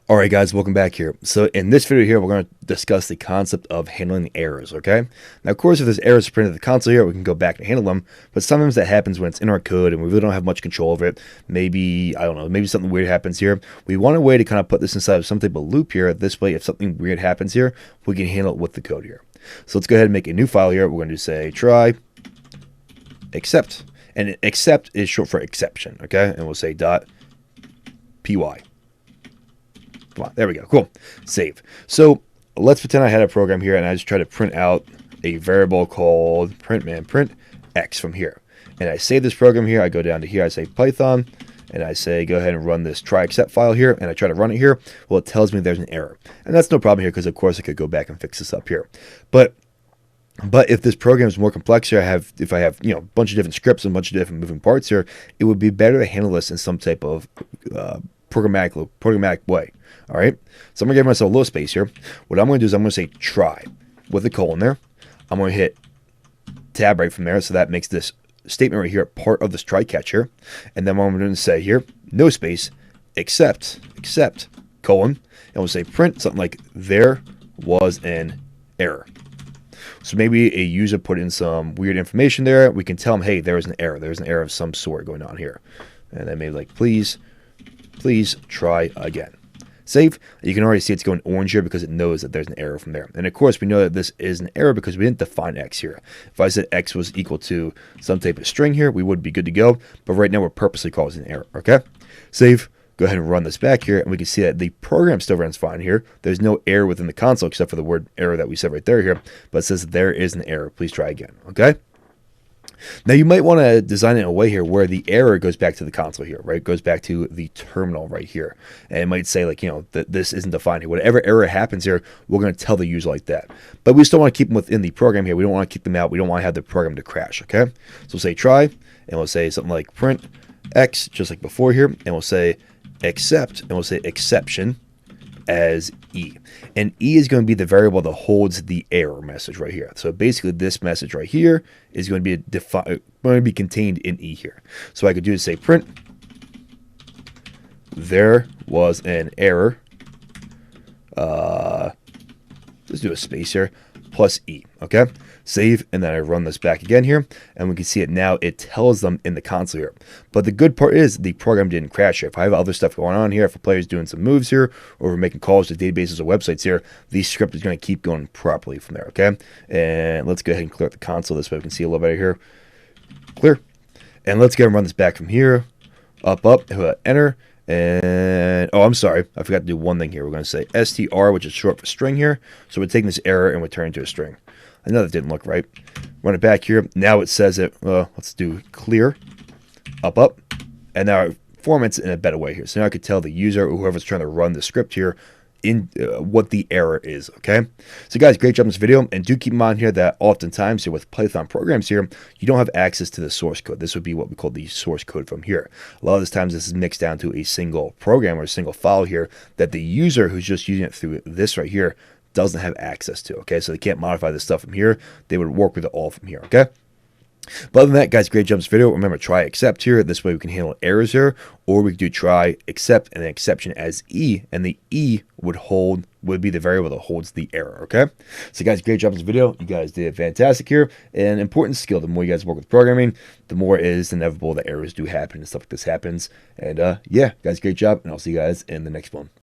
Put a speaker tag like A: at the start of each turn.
A: Alright guys, welcome back here. So in this video here, we're going to discuss the concept of handling errors, okay? Now of course, if there's errors printed at the console here, we can go back and handle them, but sometimes that happens when it's in our code and we really don't have much control over it. Maybe, I don't know, maybe something weird happens here. We want a way to kind of put this inside of some type of loop here. This way, if something weird happens here, we can handle it with the code here. So let's go ahead and make a new file here. We're going to say try except, and except is short for exception, okay? And we'll say .py. There we go. Cool. Save. So let's pretend I had a program here and I just try to print out a variable called print x from here. And I save this program here. I go down to here. I say Python and I say go ahead and run this try except file here. And I try to run it here. Well, it tells me there's an error. And that's no problem here because, of course, I could go back and fix this up here. But if this program is more complex here, if I have a bunch of different scripts and a bunch of different moving parts here, it would be better to handle this in some type of programmatic way. All right, so I'm gonna give myself a little space here. What I'm gonna do is I'm gonna say try with a colon there. I'm gonna hit tab right from there, so that makes this statement right here part of this try catch here. And then what I'm going to say here, no space, except colon, and we'll say print something like there was an error. So maybe a user put in some weird information there. We can tell them, hey, there was an error. There's an error of some sort going on here. And then maybe like, please try again. Save. You can already see it's going orange here because it knows that there's an error from there. And of course, we know that this is an error because we didn't define x here. If I said x was equal to some type of string here, we would be good to go. But right now, we're purposely causing an error. Okay? Save. Go ahead and run this back here, and we can see that the program still runs fine here. There's no error within the console except for the word error that we said right there here. But it says there is an error. Please try again. Okay? Now, you might want to design it in a way here where the error goes back to the console here, right? It goes back to the terminal right here. And it might say, like, that this isn't defined here. Whatever error happens here, we're going to tell the user like that. But we still want to keep them within the program here. We don't want to kick them out. We don't want to have the program to crash, okay? So we'll say try, and we'll say something like print x, just like before here. And we'll say except, and we'll say exception as E. And E is going to be the variable that holds the error message right here. So basically this message right here is going to be contained in E here. So I could do is say print there was an error. Let's do a space here plus E. Okay, save, and then I run this back again here, and we can see it now. It tells them in the console here. But the good part is the program didn't crash here. If I have other stuff going on here, if a player's doing some moves here, or we're making calls to databases or websites here, the script is going to keep going properly from there. Okay, and let's go ahead and clear up the console. This way we can see a little better here. Clear, and let's go and run this back from here. Up, enter. And, oh, I'm sorry. I forgot to do one thing here. We're going to say str, which is short for string here. So we're taking this error and we're turning to a string. I know that didn't look right. Run it back here. Now it says it. Let's do clear. Up. And now it formats it in a better way here. So now I could tell the user or whoever's trying to run the script here in what the error is, okay? So guys, great job in this video, and do keep in mind here that oftentimes here with Python programs here, you don't have access to the source code. This would be what we call the source code from here. A lot of these times this is mixed down to a single program or a single file here that the user who's just using it through this right here doesn't have access to, okay? So they can't modify this stuff from here. They would work with it all from here, okay? But other than that, guys, great job in this video. Remember, try except here. This way we can handle errors here. Or we could do try except and then exception as E. And the E would be the variable that holds the error, okay? So, guys, great job in this video. You guys did fantastic here. An important skill. The more you guys work with programming, the more it is inevitable that errors do happen and stuff like this happens. And, yeah, guys, great job. And I'll see you guys in the next one.